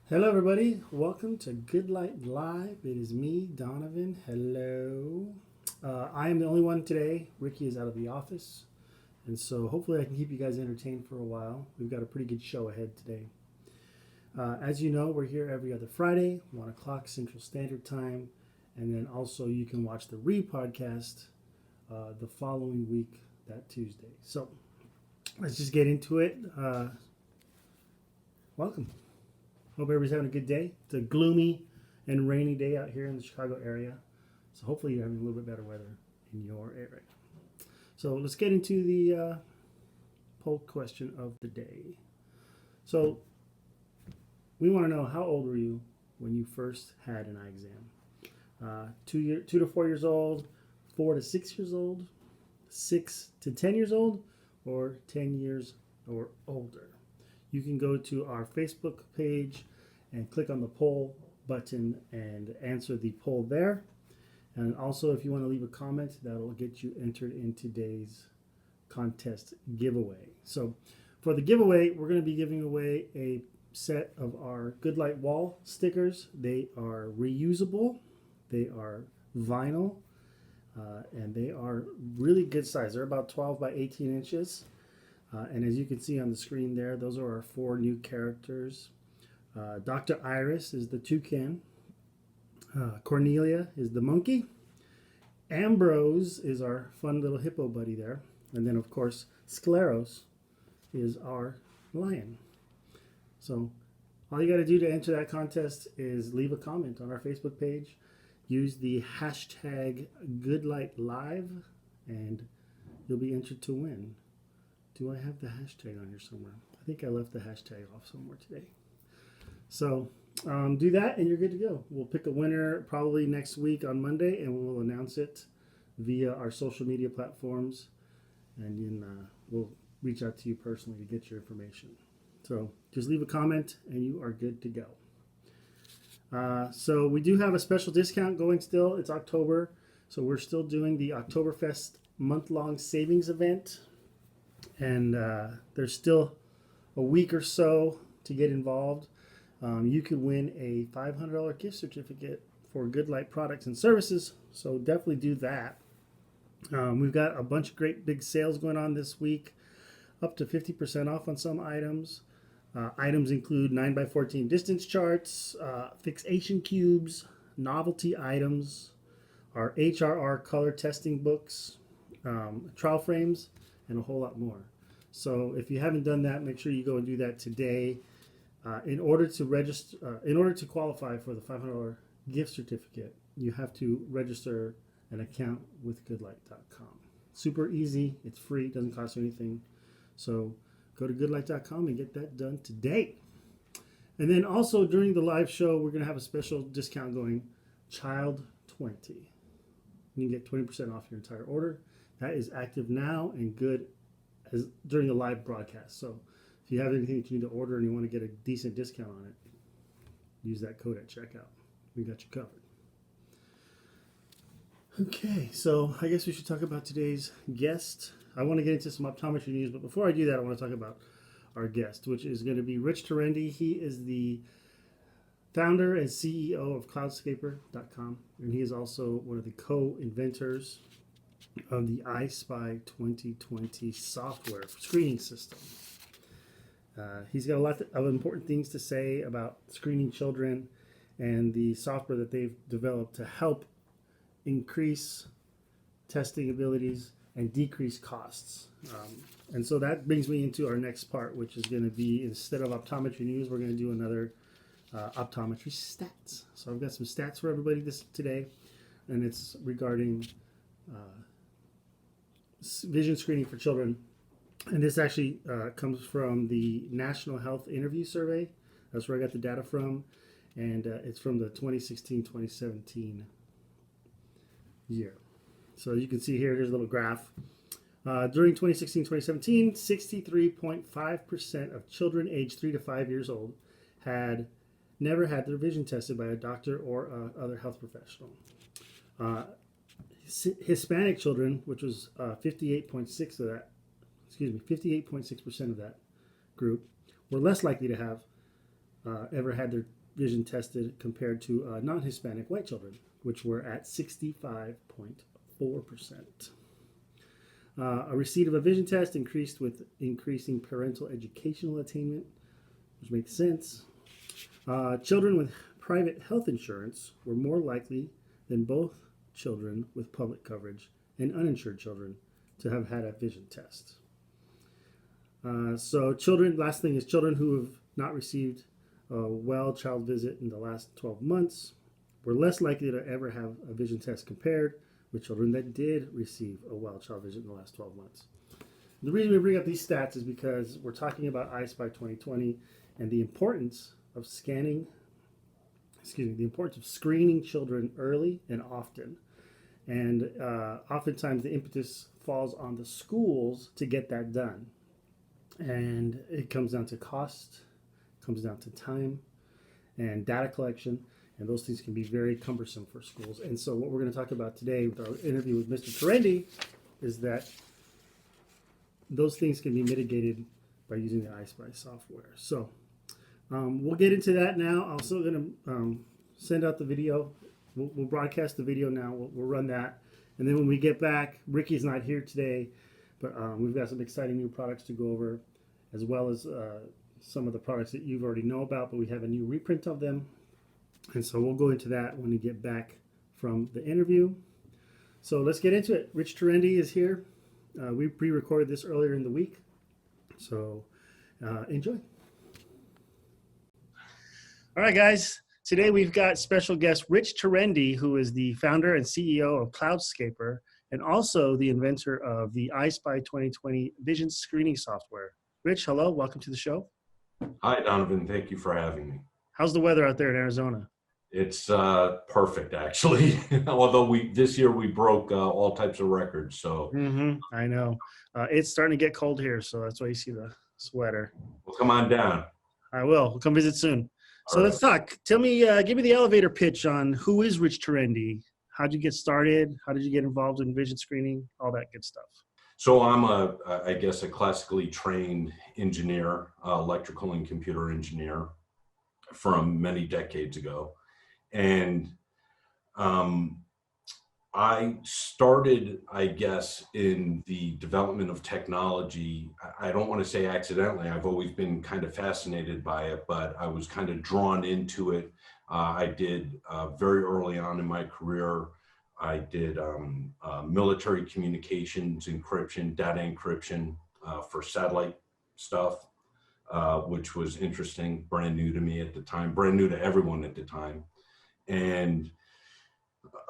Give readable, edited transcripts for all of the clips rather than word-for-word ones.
Hello, everybody. Welcome to Good-Lite Live. It is me, Donovan. Hello. I am the only one today. Ricky is out of the office. And so hopefully I can keep you guys entertained for a while. We've got a pretty good show ahead today. As you know, we're here every other Friday, 1 o'clock Central Standard Time. And then also you can watch the re-podcast the following week, that Tuesday. So let's just get into it. Welcome. Hope everybody's having a good day. It's a gloomy and rainy day out here in the Chicago area. So hopefully you're having a little bit better weather in your area. So let's get into the poll question of the day. So we want to know, how old were you when you first had an eye exam? 2 to 4 years old, 4 to 6 years old, 6 to 10 years old, or 10 years or older. You can go to our Facebook page and click on the poll button and answer the poll there. And also, if you want to leave a comment, that'll get you entered in today's contest giveaway. So for the giveaway, we're going to be giving away a set of our Good-Lite wall stickers. They are reusable, they are vinyl, and they are really good size. They're about 12 by 18 inches. And as you can see on the screen there, those are our 4 new characters. Dr. Iris is the toucan. Cornelia is the monkey. Ambrose is our fun little hippo buddy there. And then, of course, Scleros is our lion. So all you got to do to enter that contest is leave a comment on our Facebook page. Use the hashtag GoodLiteLive, and you'll be entered to win. Do I have the hashtag on here somewhere? I think I left the hashtag off somewhere today. So do that and you're good to go. We'll pick a winner probably next week on Monday, and we'll announce it via our social media platforms. And then we'll reach out to you personally to get your information. So just leave a comment and you are good to go. So we do have a special discount going still. It's October. So we're still doing the Oktoberfest month-long savings event. And there's still a week or so to get involved. You could win a $500 gift certificate for Good-Lite products and services, so definitely do that. We've got a bunch of great big sales going on this week, up to 50% off on some items. Items include 9x14 distance charts, fixation cubes, novelty items, our HRR color testing books, trial frames, and a whole lot more. So if you haven't done that, make sure you go and do that today. In order to register, in order to qualify for the $500 gift certificate, you have to register an account with Good-Lite.com. Super easy. It's free. It doesn't cost you anything. So go to Good-Lite.com and get that done today. And then also during the live show, we're going to have a special discount going, Child 20. You can get 20% off your entire order. That is active now and good as during the live broadcast. So if you have anything that you need to order and you want to get a decent discount on it, use that code at checkout. We got you covered. Okay, so I guess we should talk about today's guest. I want to get into some optometry news, but before I do that, I want to talk about our guest, which is going to be Rich Tirendi. He is the founder and CEO of Cloudscaper.com, and he is also one of the co-inventors of the EyeSpy20 software screening system. He's got a lot of important things to say about screening children and the software that they've developed to help increase testing abilities and decrease costs. And so that brings me into our next part, which is going to be, instead of optometry news, we're going to do another optometry stats. So I've got some stats for everybody today, and it's regarding vision screening for children. And this actually comes from the National Health Interview Survey. That's where I got the data from. And it's from the 2016-2017 year. So you can see here, there's a little graph. During 2016-2017, 63.5% of children aged 3 to 5 years old had never had their vision tested by a doctor or other health professional. Hispanic children, which was 58.6% of that group, were less likely to have ever had their vision tested compared to non-Hispanic white children, which were at 65.4%. A receipt of a vision test increased with increasing parental educational attainment, which makes sense. Children with private health insurance were more likely than both children with public coverage and uninsured children to have had a vision test. So children, last thing is children who have not received a well child visit in the last 12 months were less likely to ever have a vision test compared with children that did receive a well child visit in the last 12 months. The reason we bring up these stats is because we're talking about EyeSpy 2020 and the importance of screening children early and often. And oftentimes the impetus falls on the schools to get that done. And it comes down to cost, comes down to time and data collection, and those things can be very cumbersome for schools. And so what we're going to talk about today with our interview with Mr. Tirendi is that those things can be mitigated by using the EyeSpy software. So we'll get into that now. I'm also going to send out the video. We'll broadcast the video now. We'll run that. And then when we get back, Ricky's not here today, but we've got some exciting new products to go over, as well as some of the products that you've already know about, but we have a new reprint of them. And so we'll go into that when we get back from the interview. So let's get into it. Rich Tirendi is here. We pre-recorded this earlier in the week. So enjoy. All right, guys. Today we've got special guest Rich Tirendi, who is the founder and CEO of Cloudscaper and also the inventor of the EyeSpy 2020 vision screening software. Rich, hello. Welcome to the show. Hi, Donovan. Thank you for having me. How's the weather out there in Arizona? It's perfect, actually. Although this year we broke all types of records. So I know. It's starting to get cold here, so that's why you see the sweater. Well, come on down. I will. We'll come visit soon. So All let's talk. Tell me, give me the elevator pitch on who is Rich Tirendi? How'd you get started? How did you get involved in vision screening? All that good stuff. So I'm I guess a classically trained engineer, electrical and computer engineer from many decades ago. And I started, I guess, in the development of technology. I don't want to say accidentally. I've always been kind of fascinated by it, but I was kind of drawn into it. I did very early on in my career, I did military communications encryption, data encryption for satellite stuff, which was interesting, brand new to me at the time, brand new to everyone at the time. And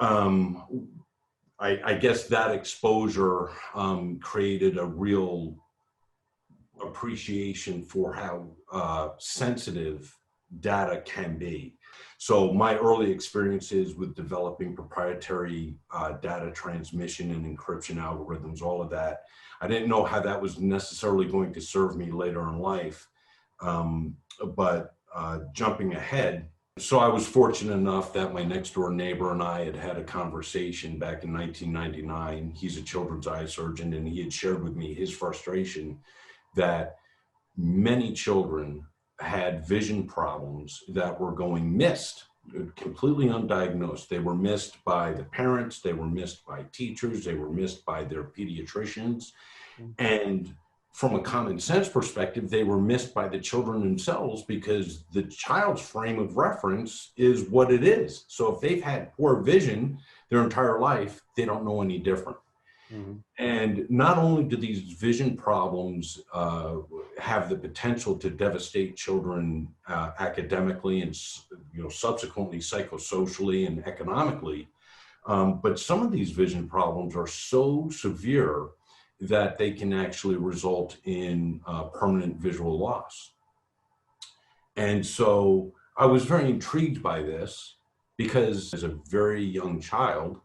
I guess that exposure created a real appreciation for how sensitive data can be. So my early experiences with developing proprietary data transmission and encryption algorithms, all of that, I didn't know how that was necessarily going to serve me later in life. But jumping ahead, so I was fortunate enough that my next door neighbor and I had a conversation back in 1999. He's a children's eye surgeon, and he had shared with me his frustration that many children had vision problems that were going missed, completely undiagnosed. They were missed by the parents, they were missed by teachers, they were missed by their pediatricians. And from a common sense perspective, they were missed by the children themselves because the child's frame of reference is what it is. So if they've had poor vision their entire life, they don't know any different. And not only do these vision problems have the potential to devastate children academically and subsequently psychosocially and economically, but some of these vision problems are so severe that they can actually result in permanent visual loss. And so I was very intrigued by this because as a very young child,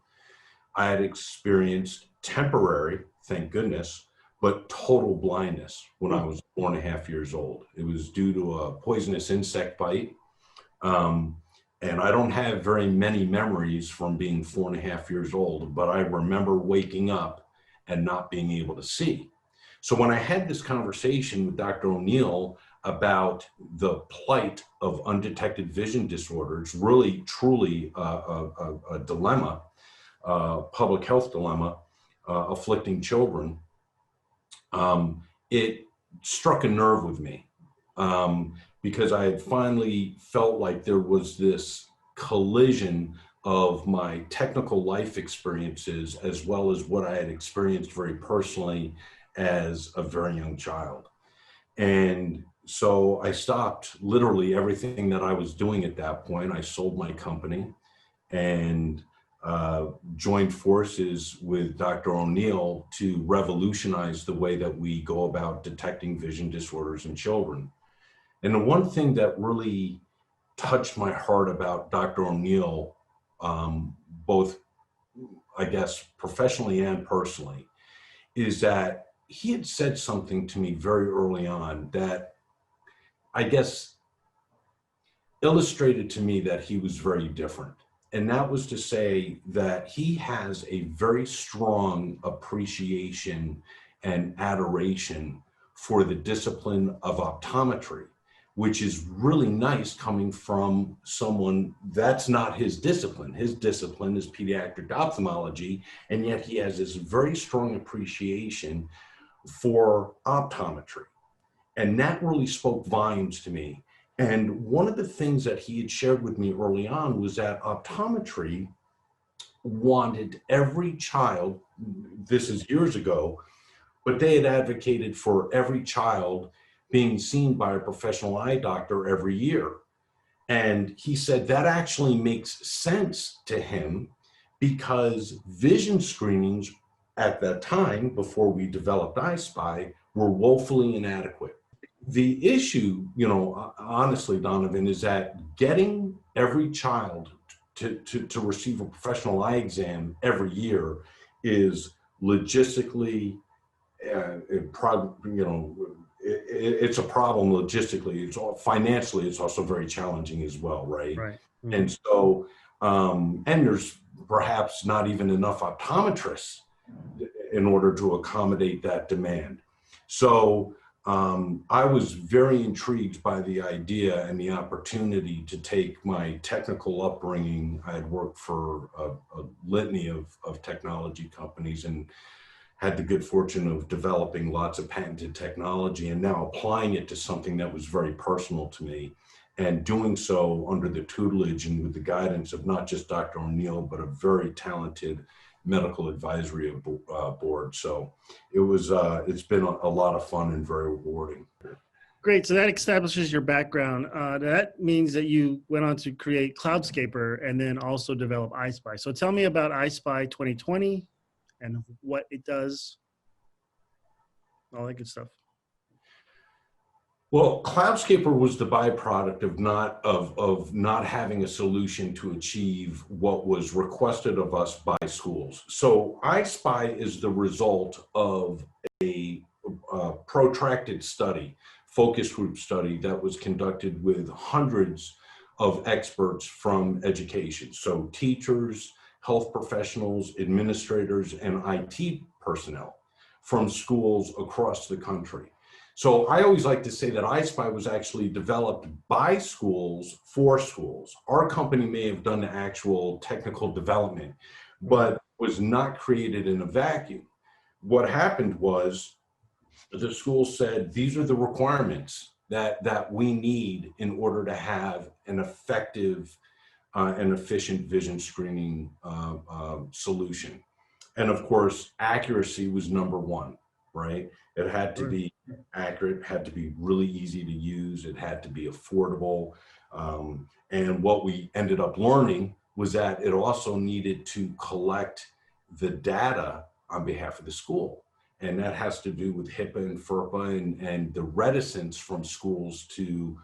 I had experienced temporary, thank goodness, but total blindness when I was 4.5 years old. It was due to a poisonous insect bite. And I don't have very many memories from being 4.5 years old, but I remember waking up and not being able to see. So when I had this conversation with Dr. O'Neill, about the plight of undetected vision disorders, really truly a dilemma, public health dilemma afflicting children, it struck a nerve with me, because I had finally felt like there was this collision of my technical life experiences as well as what I had experienced very personally as a very young child. And so I stopped literally everything that I was doing at that point. I sold my company and joined forces with Dr. O'Neill to revolutionize the way that we go about detecting vision disorders in children. And the one thing that really touched my heart about Dr. O'Neill, both, I guess, professionally and personally, is that he had said something to me very early on that I guess illustrated to me that he was very different. And that was to say that he has a very strong appreciation and adoration for the discipline of optometry, which is really nice coming from someone that's not his discipline. His discipline is pediatric ophthalmology, and yet he has this very strong appreciation for optometry. And that really spoke volumes to me. And one of the things that he had shared with me early on was that optometry wanted every child, this is years ago, but they had advocated for every child being seen by a professional eye doctor every year. And he said that actually makes sense to him because vision screenings at that time, before we developed EyeSpy, were woefully inadequate. The issue, honestly, Donovan, is that getting every child to receive a professional eye exam every year is logistically, it's a problem logistically. It's all financially, it's also very challenging as well, right? Right. Mm-hmm. And so, and there's perhaps not even enough optometrists in order to accommodate that demand. So I was very intrigued by the idea and the opportunity to take my technical upbringing. I had worked for a litany of technology companies and had the good fortune of developing lots of patented technology and now applying it to something that was very personal to me, and doing so under the tutelage and with the guidance of not just Dr. O'Neill, but a very talented medical advisory board. So it's been a lot of fun and very rewarding. Great. So that establishes your background. That means that you went on to create Cloudscaper and then also develop EyeSpy. So tell me about EyeSpy 2020 and what it does, all that good stuff. Well, Cloudscaper was the byproduct of not having a solution to achieve what was requested of us by schools. So EyeSpy is the result of a protracted study, focus group study that was conducted with hundreds of experts from education. So teachers, health professionals, administrators, and IT personnel from schools across the country. So I always like to say that EyeSpy was actually developed by schools for schools. Our company may have done the actual technical development, but was not created in a vacuum. What happened was the school said, these are the requirements that we need in order to have an effective and efficient vision screening solution. And of course, accuracy was number one, right? It had to be accurate, had to be really easy to use, it had to be affordable. And what we ended up learning was that it also needed to collect the data on behalf of the school. And that has to do with HIPAA and FERPA and the reticence from schools to,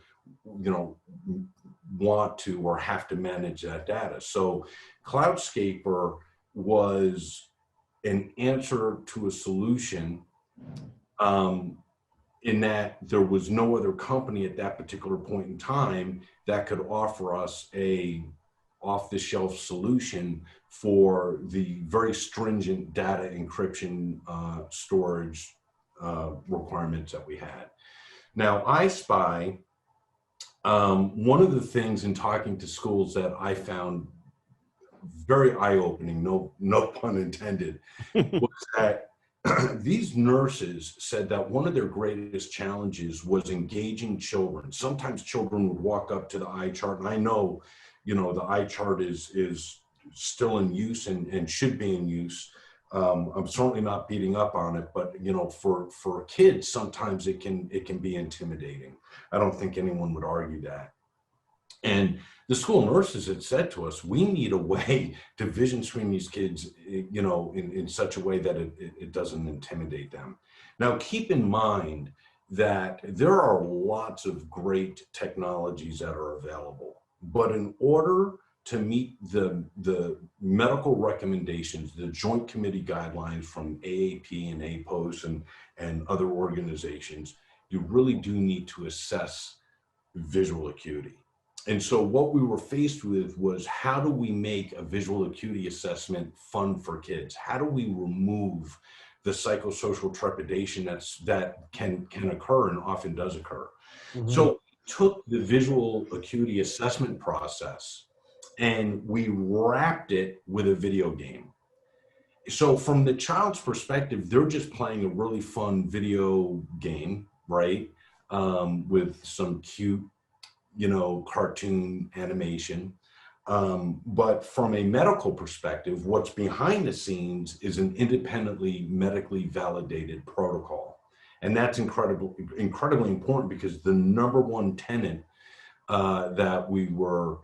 want to or have to manage that data. So Cloudscaper was an answer to a solution in that there was no other company at that particular point in time that could offer us a off-the-shelf solution for the very stringent data encryption storage requirements that we had. Now, EyeSpy, one of the things in talking to schools that I found very eye-opening, no pun intended, was that these nurses said that one of their greatest challenges was engaging children. Sometimes children would walk up to the eye chart, and I know, the eye chart is still in use and should be in use. I'm certainly not beating up on it, but for kids, sometimes it can be intimidating. I don't think anyone would argue that. And the school nurses had said to us, we need a way to vision screen these kids, in such a way that it doesn't intimidate them. Now, keep in mind that there are lots of great technologies that are available, but in order to meet the medical recommendations, the Joint Committee guidelines from AAP and APOS and other organizations, you really do need to assess visual acuity. And so what we were faced with was, how do we make a visual acuity assessment fun for kids? How do we remove the psychosocial trepidation that can occur and often does occur? Mm-hmm. So we took the visual acuity assessment process and we wrapped it with a video game. So from the child's perspective, they're just playing a really fun video game, right? With some cute, cartoon animation. But from a medical perspective, what's behind the scenes is an independently medically validated protocol. And that's incredibly important, because the number one tenet that we were,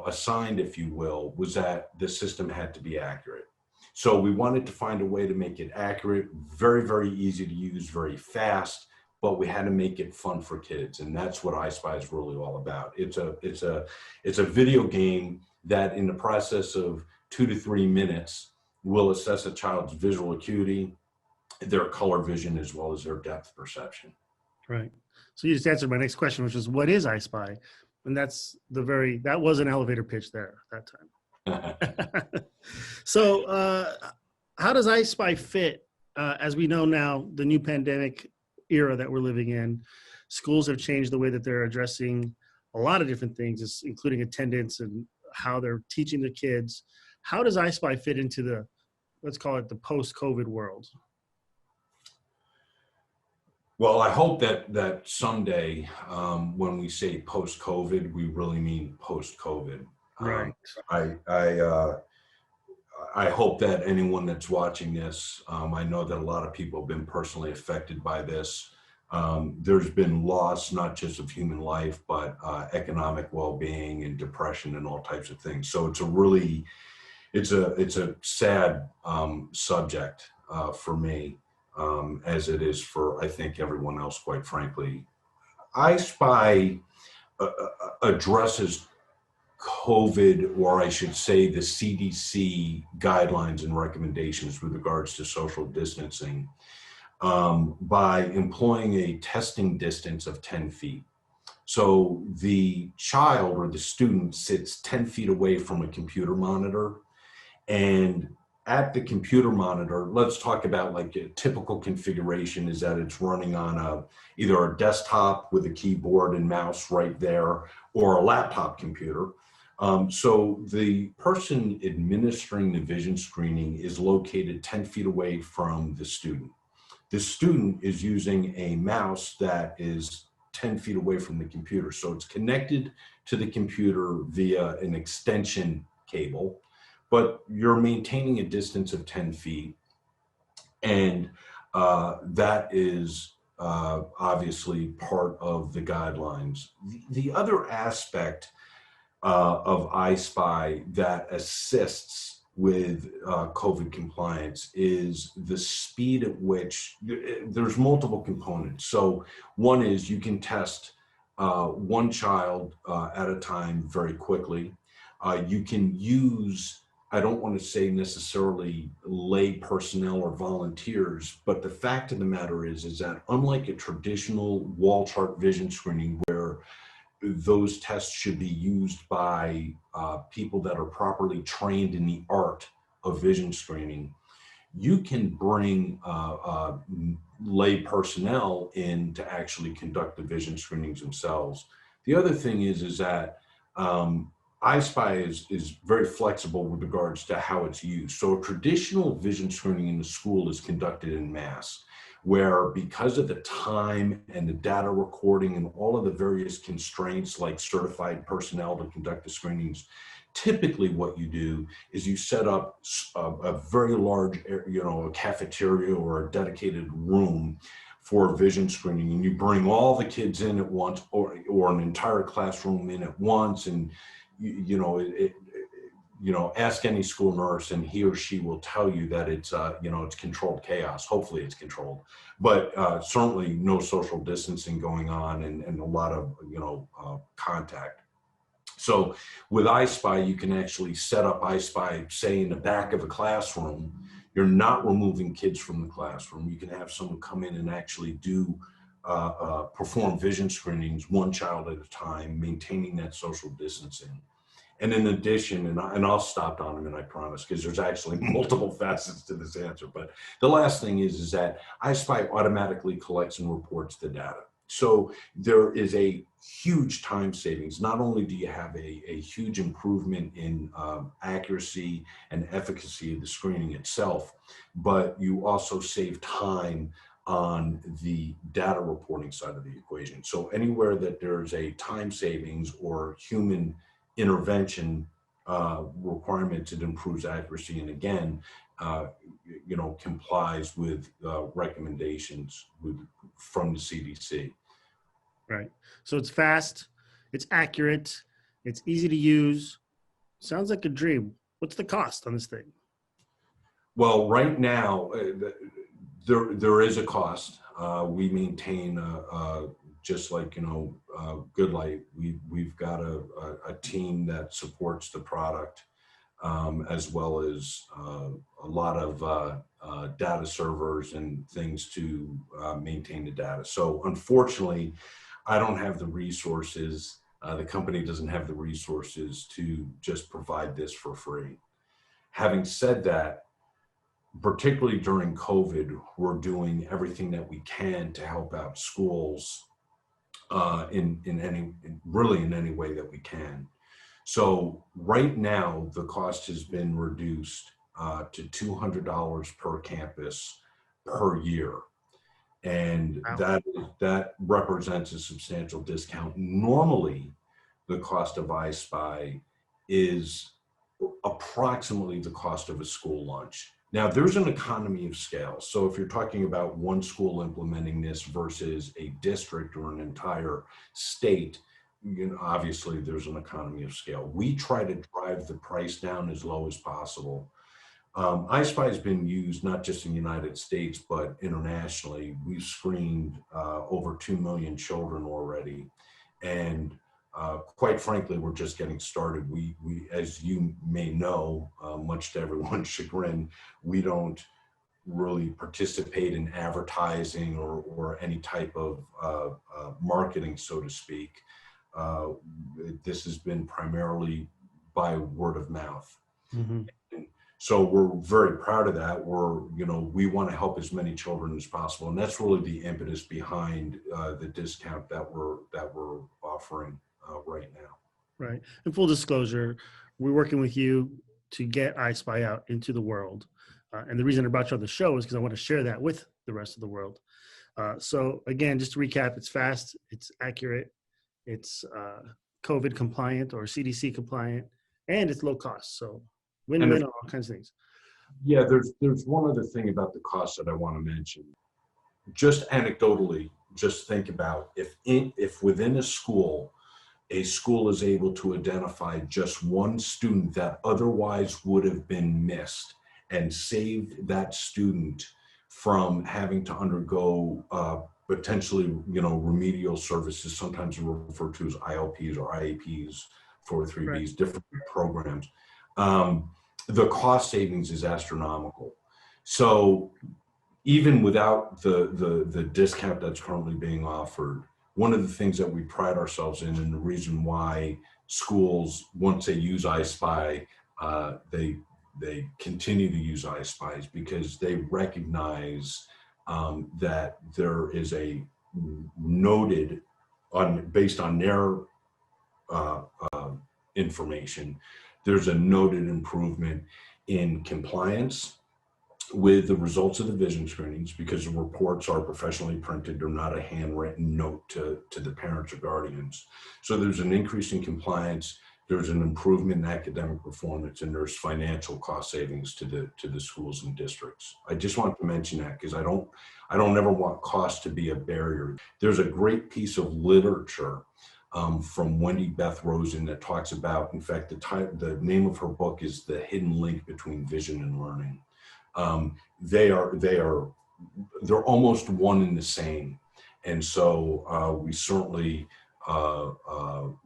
assigned, if you will, was that the system had to be accurate. So we wanted to find a way to make it accurate, very, very easy to use, very fast, but we had to make it fun for kids. And that's what EyeSpy is really all about. It's a video game that, in the process of 2 to 3 minutes, will assess a child's visual acuity, their color vision, as well as their depth perception. Right. So you just answered my next question, which is, what is EyeSpy? And that was an elevator pitch there at that time. So how does EyeSpy fit? As we know now, the new pandemic era that we're living in, schools have changed the way that they're addressing a lot of different things, including attendance and how they're teaching the kids. How does EyeSpy fit into the, let's call it, the post-COVID world? Well, I hope that someday, when we say post-COVID, we really mean post-COVID. Right. I hope that anyone that's watching this, I know that a lot of people have been personally affected by this. There's been loss, not just of human life, but economic well-being and depression and all types of things. So it's a sad subject for me, as it is for, I think, everyone else, quite frankly. EyeSpy addresses COVID, or I should say the CDC guidelines and recommendations with regards to social distancing, by employing a testing distance of 10 feet. So the child or the student sits 10 feet away from a computer monitor, and at the computer monitor, let's talk about like a typical configuration is that it's running on either a desktop with a keyboard and mouse right there, or a laptop computer. So the person administering the vision screening is located 10 feet away from the student. The student is using a mouse that is 10 feet away from the computer. So it's connected to the computer via an extension cable, but you're maintaining a distance of 10 feet. And that is obviously part of the guidelines. The other aspect of EyeSpy that assists with COVID compliance is the speed at which there's multiple components. So one is you can test one child at a time very quickly. You can use, I don't want to say necessarily lay personnel or volunteers, but the fact of the matter is that unlike a traditional wall chart vision screening where those tests should be used by people that are properly trained in the art of vision screening, you can bring lay personnel in to actually conduct the vision screenings themselves. The other thing is that EyeSpy is very flexible with regards to how it's used. So traditional vision screening in the school is conducted in mass, where because of the time and the data recording and all of the various constraints like certified personnel to conduct the screenings, typically what you do is you set up a very large, a cafeteria or a dedicated room for vision screening, and you bring all the kids in at once, or an entire classroom in at once, and ask any school nurse and he or she will tell you that it's controlled chaos. Hopefully it's controlled, but certainly no social distancing going on, and a lot of contact. So with EyeSpy, you can actually set up EyeSpy, say, in the back of a classroom. You're not removing kids from the classroom. You can have someone come in and actually perform vision screenings, one child at a time, maintaining that social distancing. And in addition, and I'll stop on them, and I promise, because there's actually multiple facets to this answer. But the last thing is that EyeSpy automatically collects and reports the data. So there is a huge time savings. Not only do you have a huge improvement in accuracy and efficacy of the screening itself, but you also save time on the data reporting side of the equation. So anywhere that there's a time savings or human intervention requirement, it improves accuracy, and again, complies with recommendations from the CDC. Right. So it's fast, it's accurate, it's easy to use. Sounds like a dream. What's the cost on this thing? Well, right now, there is a cost. We maintain just like Good-Lite. We've got a team that supports the product, as well as a lot of data servers and things to maintain the data. So unfortunately, I don't have the resources. The company doesn't have the resources to just provide this for free. Having said that, particularly during COVID, we're doing everything that we can to help out schools in any way that we can. So right now, the cost has been reduced to $200 per campus per year. And Wow. that represents a substantial discount. Normally, the cost of EyeSpy is approximately the cost of a school lunch. Now, there's an economy of scale. So if you're talking about one school implementing this versus a district or an entire state, obviously there's an economy of scale. We try to drive the price down as low as possible. EyeSpy has been used not just in the United States, but internationally. We've screened over 2 million children already. And quite frankly, we're just getting started. We as you may know, much to everyone's chagrin, we don't really participate in advertising or any type of marketing, so to speak. This has been primarily by word of mouth. Mm-hmm. So we're very proud of that. We want to help as many children as possible, and that's really the impetus behind the discount that we're offering right now. Right. And full disclosure, we're working with you to get EyeSpy out into the world. And the reason I brought you on the show is because I want to share that with the rest of the world. So again, just to recap, it's fast, it's accurate, it's COVID compliant or CDC compliant, and it's low cost. So win-win on all kinds of things. Yeah, there's one other thing about the cost that I want to mention. Just anecdotally, just think about if within a school is able to identify just one student that otherwise would have been missed and saved that student from having to undergo potentially remedial services, sometimes referred to as ILPs or IAPs, 403Bs, Right. different programs. The cost savings is astronomical. So even without the discount that's currently being offered, one of the things that we pride ourselves in, and the reason why schools, once they use EyeSpy, they continue to use EyeSpy, is because they recognize that there is a noted, based on their uh, uh, information, there's a noted improvement in compliance with the results of the vision screenings, because the reports are professionally printed. They're not a handwritten note to the parents or guardians. So there's an increase in compliance, there's an improvement in academic performance, and there's financial cost savings to the schools and districts. I just want to mention that because I don't ever want cost to be a barrier. There's a great piece of literature from Wendy Beth Rosen that talks about, in fact, the name of her book is The Hidden Link Between Vision and Learning. They're almost one and the same. And so we certainly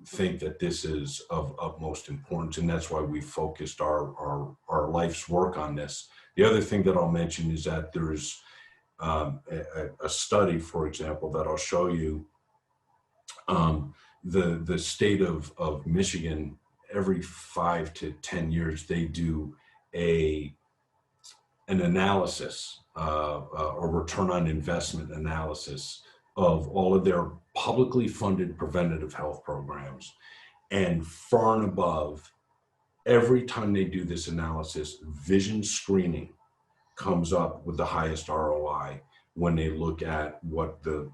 think that this is of utmost importance, and that's why we focused our life's work on this. The other thing that I'll mention is that there's a study, for example, that I'll show you. The state of Michigan, every 5 to 10 years, they do an analysis, a return on investment analysis of all of their publicly funded preventative health programs. And far and above, every time they do this analysis, vision screening comes up with the highest ROI when they look at what the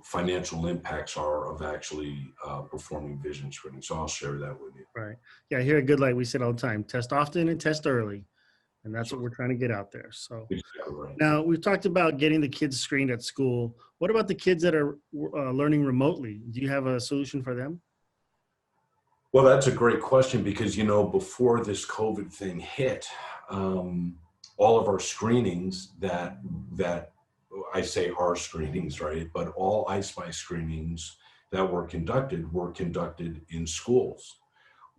financial impacts are of actually performing vision screening. So I'll share that with you. Right. Yeah, here at Good-Lite, we said all the time, test often and test early. And that's what we're trying to get out there. So Exactly right. now we've talked about getting the kids screened at school. What about the kids that are learning remotely? Do you have a solution for them? Well, that's a great question because, before this COVID thing hit, all of our screenings that I say our screenings, right? But all EyeSpy screenings that were conducted in schools.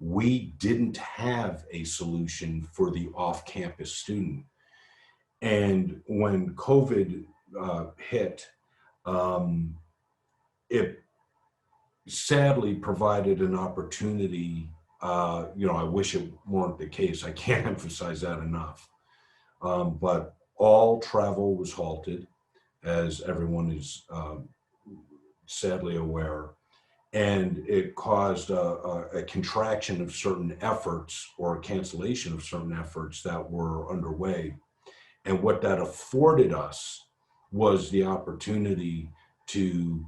We didn't have a solution for the off-campus student. And when COVID hit, it sadly provided an opportunity. I wish it weren't the case. I can't emphasize that enough. But all travel was halted, as everyone is sadly aware. And it caused a contraction of certain efforts or a cancellation of certain efforts that were underway. And what that afforded us was the opportunity to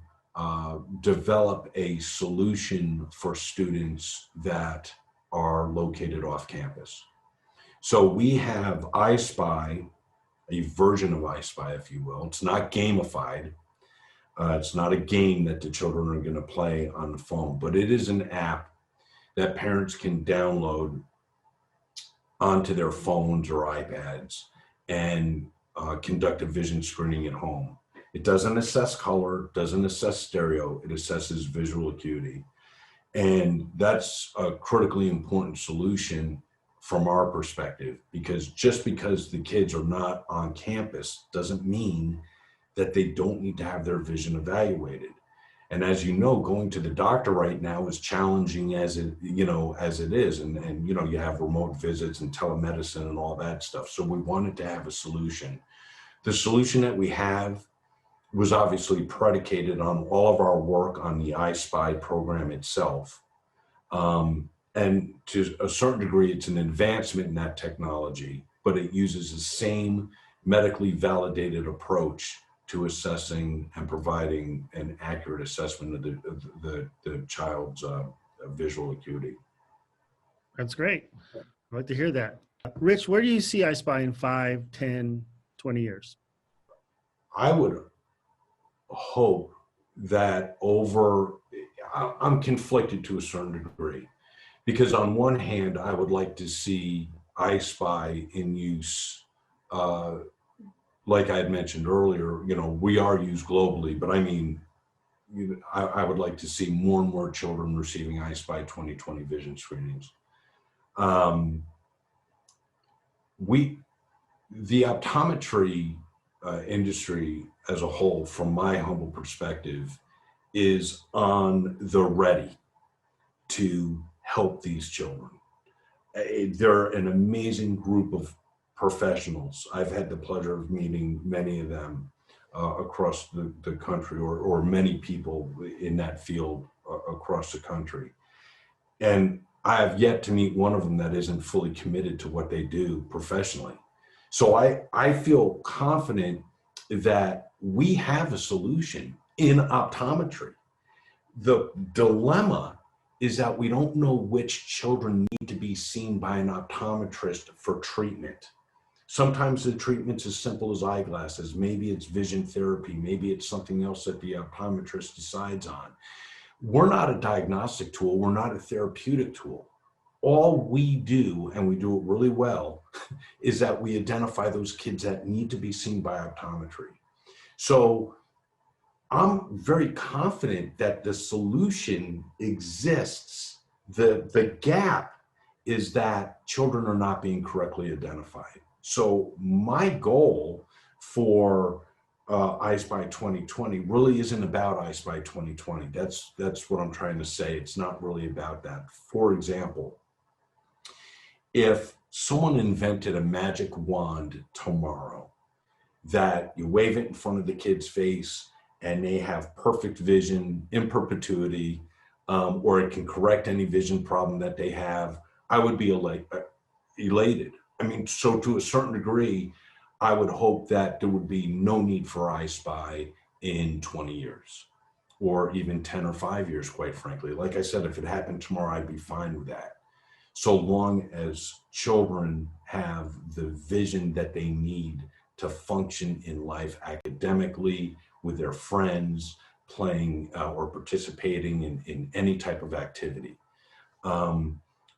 develop a solution for students that are located off campus. So we have EyeSpy, a version of EyeSpy, if you will. It's not gamified. It's not a game that the children are going to play on the phone, but it is an app that parents can download onto their phones or iPads and conduct a vision screening at home. It doesn't assess color, doesn't assess stereo, it assesses visual acuity. And that's a critically important solution from our perspective, because just because the kids are not on campus doesn't mean that they don't need to have their vision evaluated. And as you know, going to the doctor right now is challenging as it is. And you have remote visits and telemedicine and all that stuff. So we wanted to have a solution. The solution that we have was obviously predicated on all of our work on the EyeSpy program itself. And to a certain degree, it's an advancement in that technology, but it uses the same medically validated approach to assessing and providing an accurate assessment of the child's visual acuity. That's great. I'd like to hear that. Rich, where do you see EyeSpy in 5, 10, 20 years? I would hope that I'm conflicted to a certain degree, because on one hand, I would like to see EyeSpy in use, like I had mentioned earlier, we are used globally, but I mean, I would like to see more and more children receiving EyeSpy 2020 vision screenings. The optometry industry as a whole, from my humble perspective, is on the ready to help these children. They're an amazing group of professionals. I've had the pleasure of meeting many of them across the country, or many people in that field across the country. And I have yet to meet one of them that isn't fully committed to what they do professionally. So I feel confident that we have a solution in optometry. The dilemma is that we don't know which children need to be seen by an optometrist for treatment. Sometimes the treatment's as simple as eyeglasses. Maybe it's vision therapy. Maybe it's something else that the optometrist decides on. We're not a diagnostic tool. We're not a therapeutic tool. All we do, and we do it really well, is that we identify those kids that need to be seen by optometry. So I'm very confident that the solution exists. The gap is that children are not being correctly identified. So my goal for EyeSpy 2020 really isn't about EyeSpy 2020. That's what I'm trying to say. It's not really about that. For example, if someone invented a magic wand tomorrow that you wave it in front of the kid's face and they have perfect vision in perpetuity, or it can correct any vision problem that they have, I would be elated. I mean, so to a certain degree, I would hope that there would be no need for EyeSpy in 20 years, or even 10 or 5 years, quite frankly. Like I said, if it happened tomorrow, I'd be fine with that. So long as children have the vision that they need to function in life academically, with their friends, playing or participating in any type of activity.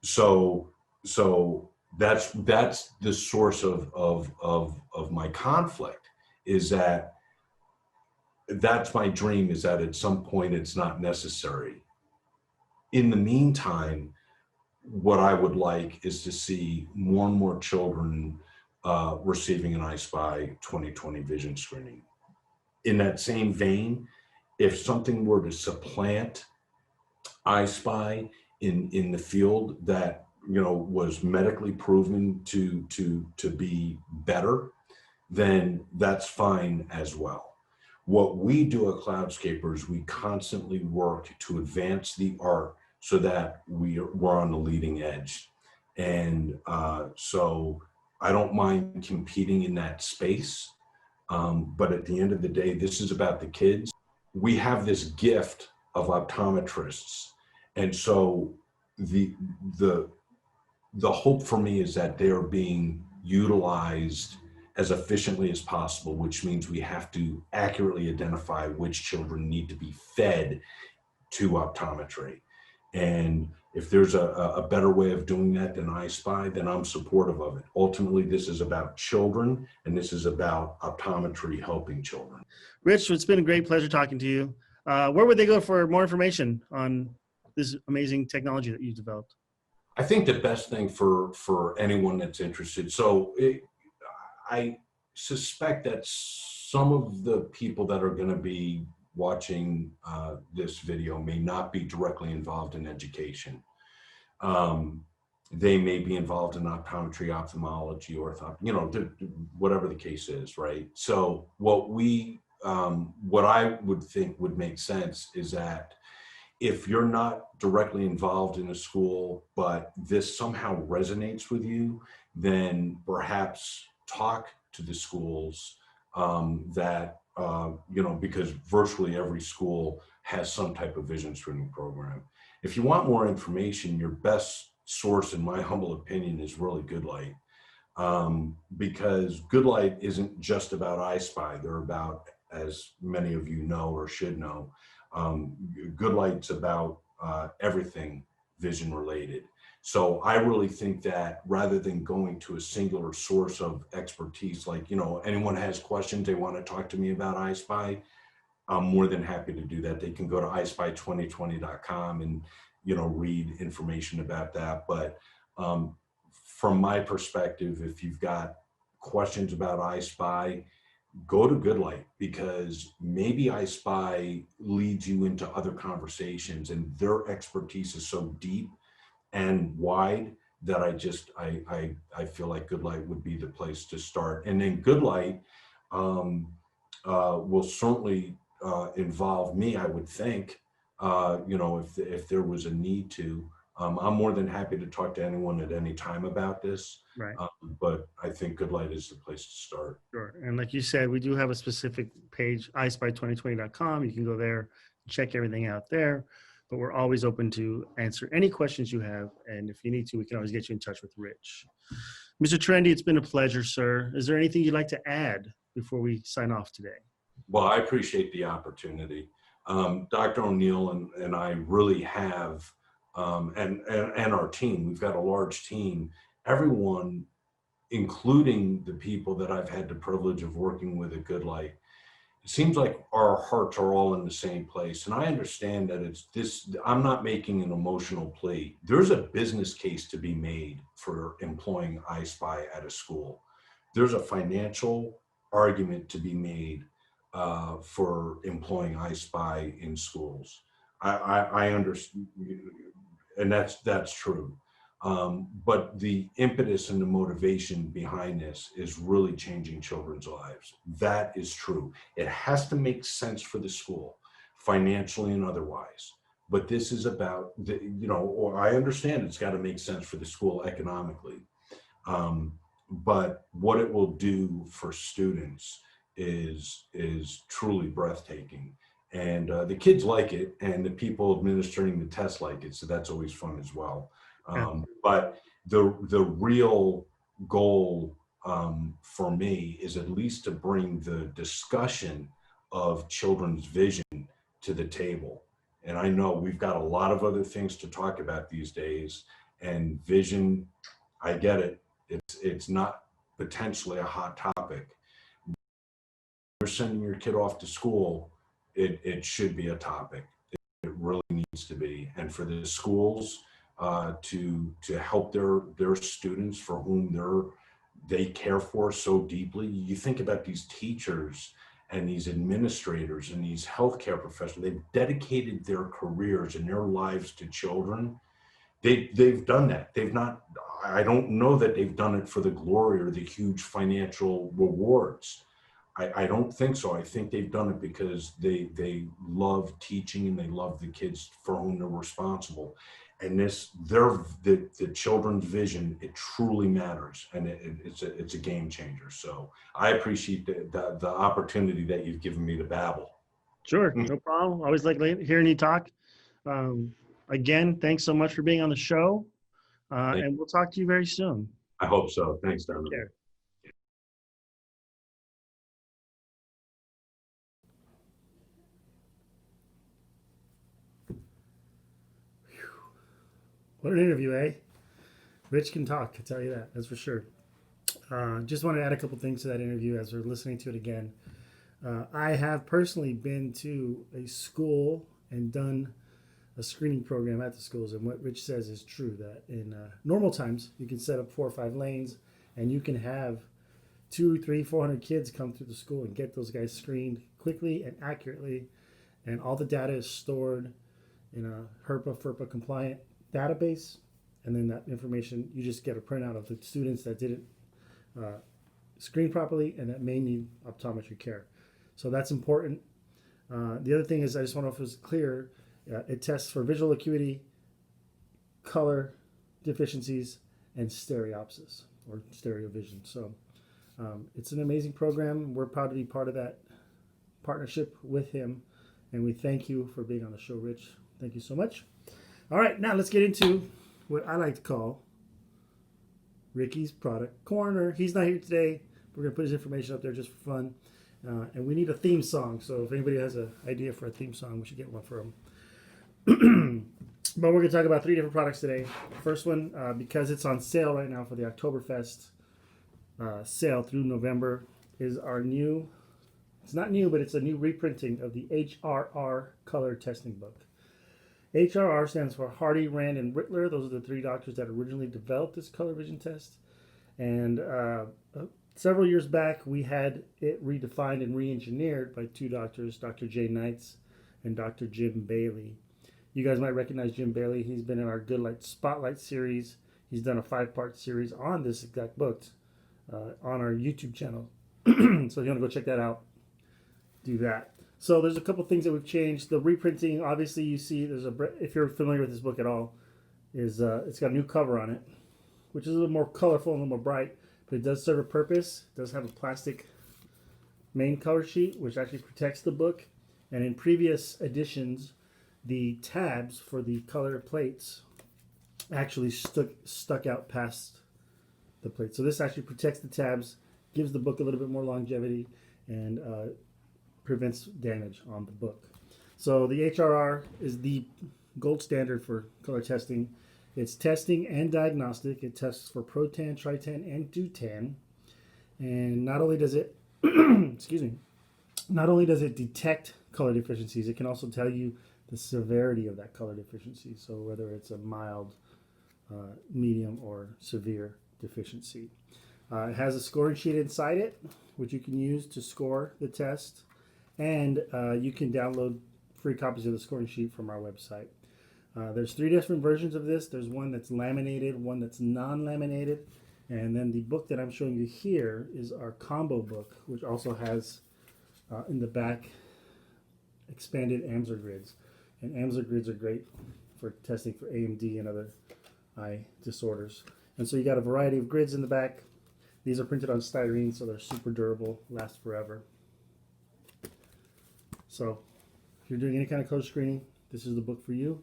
So that's the source of my conflict, is that that's my dream, is that at some point it's not necessary. In the meantime, what I would like is to see more and more children receiving an EyeSpy 2020 vision screening. In that same vein, if something were to supplant EyeSpy in the field that was medically proven to be better, then that's fine as well. What we do at Cloudscapers, we constantly work to advance the art so that we're on the leading edge. And so I don't mind competing in that space. But at the end of the day, this is about the kids. We have this gift of optometrists. And so the hope for me is that they are being utilized as efficiently as possible, which means we have to accurately identify which children need to be fed to optometry. And if there's a better way of doing that than EyeSpy, then I'm supportive of it. Ultimately, this is about children, and this is about optometry helping children. Rich, it's been a great pleasure talking to you. Where would they go for more information on this amazing technology that you developed? I think the best thing for anyone that's interested, I suspect that some of the people that are going to be watching this video may not be directly involved in education. They may be involved in optometry, ophthalmology, or whatever the case is, right? So what I would think would make sense is that if you're not directly involved in a school, but this somehow resonates with you, then perhaps talk to the schools because virtually every school has some type of vision screening program. If you want more information, your best source, in my humble opinion, is really Good-Lite. Because Good-Lite isn't just about EyeSpy. They're about, as many of you know or should know, Good-Lite's about everything vision related. So I really think that rather than going to a singular source of expertise, like, anyone has questions they want to talk to me about EyeSpy, I'm more than happy to do that. They can go to EyeSpy2020.com and, read information about that. But from my perspective, if you've got questions about EyeSpy, go to Good-Lite, because maybe EyeSpy leads you into other conversations, and their expertise is so deep and wide that I feel like Good-Lite would be the place to start. And then Good-Lite will certainly involve me, I would think, if there was a need to. I'm more than happy to talk to anyone at any time about this, Right. but I think Good-Lite is the place to start. Sure. And like you said, we do have a specific page, EyeSpy2020.com. You can go there, check everything out there. But we're always open to answer any questions you have. And if you need to, we can always get you in touch with Rich. Mr. Tirendi, it's been a pleasure, sir. Is there anything you'd like to add before we sign off today? Well, I appreciate the opportunity. Dr. O'Neill and I really have, and our team, we've got a large team, everyone, including the people that I've had the privilege of working with at Good-Lite. It seems like our hearts are all in the same place. And I understand that it's this, I'm not making an emotional plea. There's a business case to be made for employing EyeSpy at a school. There's a financial argument to be made for employing EyeSpy in schools. I understand, and that's true. But the impetus and the motivation behind this is really changing children's lives. That is true. It has to make sense for the school, financially and otherwise. But this is about, or I understand it's got to make sense for the school economically. But what it will do for students is truly breathtaking. And the kids like it, and the people administering the tests like it. So that's always fun as well. But the real goal for me is at least to bring the discussion of children's vision to the table. And I know we've got a lot of other things to talk about these days, and vision, I get it. It's not potentially a hot topic. You're sending your kid off to school, it should be a topic. It really needs to be. And for the schools, to help their students for whom they care for so deeply. You think about these teachers and these administrators and these healthcare professionals. They've dedicated their careers and their lives to children. They've done that. They've not. I don't know that they've done it for the glory or the huge financial rewards. I don't think so. I think they've done it because they love teaching and they love the kids for whom they're responsible. And the children's vision, it truly matters, and it's a game changer. So I appreciate the opportunity that you've given me to babble. Sure, no problem. Always like hearing you talk. Again, thanks so much for being on the show, and we'll talk to you very soon. I hope so. Thanks, Darren. Take care. What an interview, eh? Rich can talk, I tell you that. That's for sure. Just want to add a couple things to that interview as we're listening to it again. I have personally been to a school and done a screening program at the schools, and what Rich says is true, that in normal times you can set up 4 or 5 lanes and you can have 200, 300, 400 kids come through the school and get those guys screened quickly and accurately, and all the data is stored in a HERPA, FERPA compliant database, and then that information, you just get a printout of the students that didn't screen properly and that may need optometry care. So that's important. The other thing is, I just want to know if it was clear, it tests for visual acuity, color deficiencies, and stereopsis, or stereo vision. So it's an amazing program. We're proud to be part of that partnership with him, and we thank you for being on the show, Rich. Thank you so much. All right, now let's get into what I like to call Ricky's Product Corner. He's not here today. We're going to put his information up there just for fun. And we need a theme song. So if anybody has an idea for a theme song, we should get one for him. But we're going to talk about 3 different products today. First one, because it's on sale right now for the Oktoberfest sale through November, is our new, it's not new, but it's a new reprinting of the HRR color testing book. HRR stands for Hardy, Rand, and Rittler. Those are the 3 doctors that originally developed this color vision test. And several years back, we had it redefined and re-engineered by 2 doctors, Dr. Jay Knights and Dr. Jim Bailey. You guys might recognize Jim Bailey. He's been in our Good-Lite Spotlight series. He's done a 5-part series on this exact book on our YouTube channel. So if you want to go check that out, do that. So there's a couple things that we've changed. The reprinting, obviously, you see there's if you're familiar with this book at all, is it's got a new cover on it, which is a little more colorful and a little more bright, but it does serve a purpose. It does have a plastic main cover sheet, which actually protects the book. And in previous editions, the tabs for the color plates actually stuck out past the plate. So this actually protects the tabs, gives the book a little bit more longevity, and prevents damage on the book. So the HRR is the gold standard for color testing. It's testing and diagnostic. It tests for protan, tritan, and deutan. And not only does it, not only does it detect color deficiencies, it can also tell you the severity of that color deficiency. So whether it's a mild, medium, or severe deficiency. It has a scoring sheet inside it, which you can use to score the test. And you can download free copies of the scoring sheet from our website. There's 3 different versions of this. There's one that's laminated, one that's non-laminated, and then the book that I'm showing you here is our combo book, which also has in the back expanded Amsler grids. And Amsler grids are great for testing for AMD and other eye disorders. And so you got a variety of grids in the back. These are printed on styrene, so they're super durable, last forever. So if you're doing any kind of color screening, this is the book for you.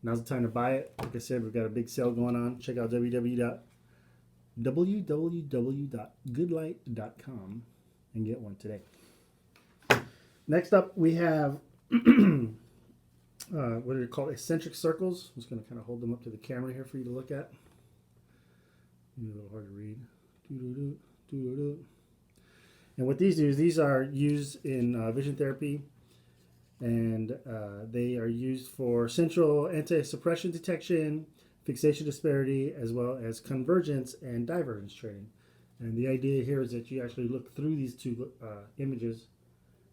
Now's the time to buy it. Like I said, we've got a big sale going on. Check out www.goodlite.com and get one today. Next up, we have what are called eccentric circles. I'm just going to kind of hold them up to the camera here for you to look at. A little hard to read. And what these do is these are used in vision therapy, and they are used for central anti-suppression detection, fixation disparity, as well as convergence and divergence training. And the idea here is that you actually look through these 2 images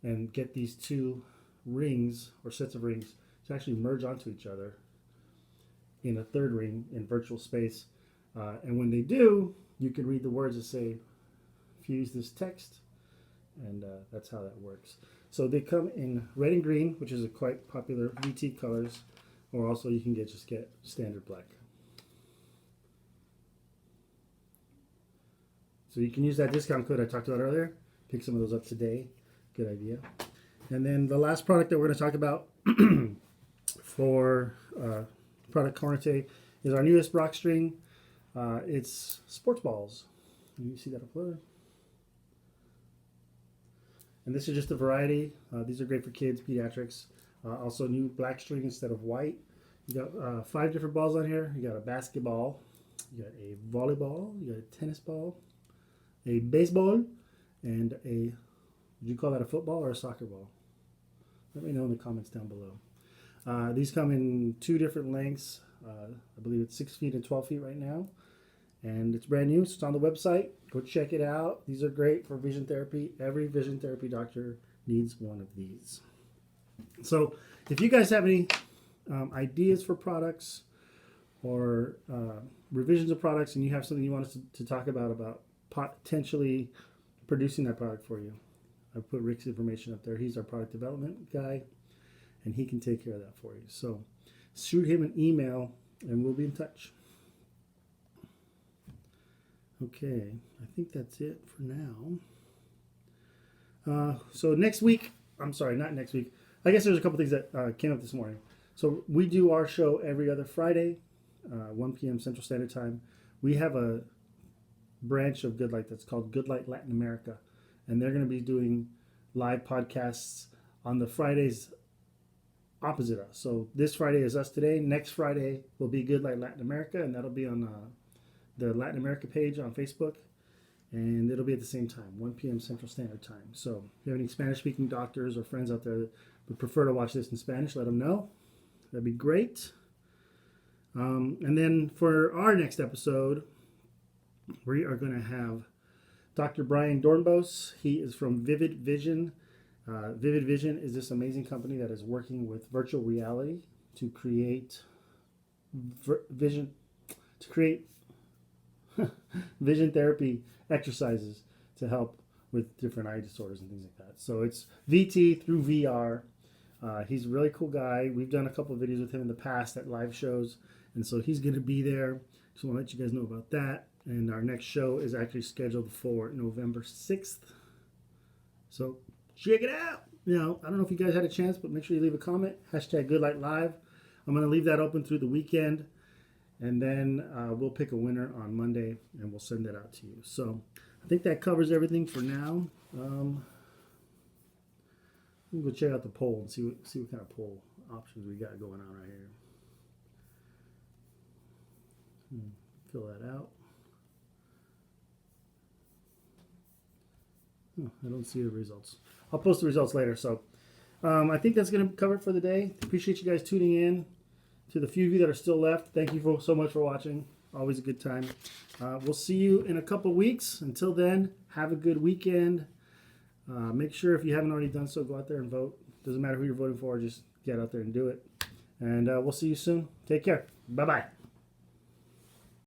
and get these 2 rings or sets of rings to actually merge onto each other in a 3rd ring in virtual space. And when they do, you can read the words that say, fuse this text, and that's how that works. So they come in red and green, which is a quite popular VT colors, or also you can just get standard black. So you can use that discount code I talked about earlier. Pick some of those up today. Good idea. And then the last product that we're going to talk about for product corner today is our newest rock string. It's sports balls. You see that up there? And this is just a variety. These are great for kids, pediatrics. Also new black string instead of white. You got 5 different balls on here. You got a basketball, you got a volleyball, you got a tennis ball, a baseball, and a, would you call that a football or a soccer ball? Let me know in the comments down below. These come in 2 different lengths. I believe it's 6 feet and 12 feet right now. And it's brand new, so it's on the website. Go check it out. These are great for vision therapy. Every vision therapy doctor needs one of these. So if you guys have any ideas for products or revisions of products, and you have something you want us to talk about potentially producing that product for you, I put Rick's information up there. He's our product development guy, and he can take care of that for you. So shoot him an email, and we'll be in touch. Okay, I think that's it for now. So next week, I'm sorry, not next week. I guess there's a couple things that came up this morning. So we do our show every other Friday, 1 p.m. Central Standard Time. We have a branch of Good-Lite that's called Good-Lite Latin America, and they're going to be doing live podcasts on the Fridays opposite us. So this Friday is us today. Next Friday will be Good-Lite Latin America, and that'll be on the Latin America page on Facebook, and it'll be at the same time, 1 p.m. Central Standard Time. So if you have any Spanish-speaking doctors or friends out there that would prefer to watch this in Spanish, let them know. That'd be great. And then for our next episode, we are going to have Dr. Brian Dornbos. He is from Vivid Vision. Vivid Vision is this amazing company that is working with virtual reality to create to create vision therapy exercises to help with different eye disorders and things like that. So it's VT through VR. He's a really cool guy. We've done a couple of videos with him in the past at live shows, and so he's going to be there. Just want to let you guys know about that. And our next show is actually scheduled for November 6th. So check it out. You know, I don't know if you guys had a chance, but make sure you leave a comment. Hashtag Good-Lite Live. I'm going to leave that open through the weekend. And then we'll pick a winner on Monday, and we'll send that out to you. So I think that covers everything for now. We'll go check out the poll and see what kind of poll options we got going on right here. Fill that out. Oh, I don't see the results. I'll post the results later. So I think that's going to cover it for the day. Appreciate you guys tuning in. To the few of you that are still left, thank you so much for watching. Always a good time. We'll see you in a couple weeks. Until then, have a good weekend. Make sure if you haven't already done so, go out there and vote. Doesn't matter who you're voting for, just get out there and do it. And we'll see you soon. Take care. Bye-bye.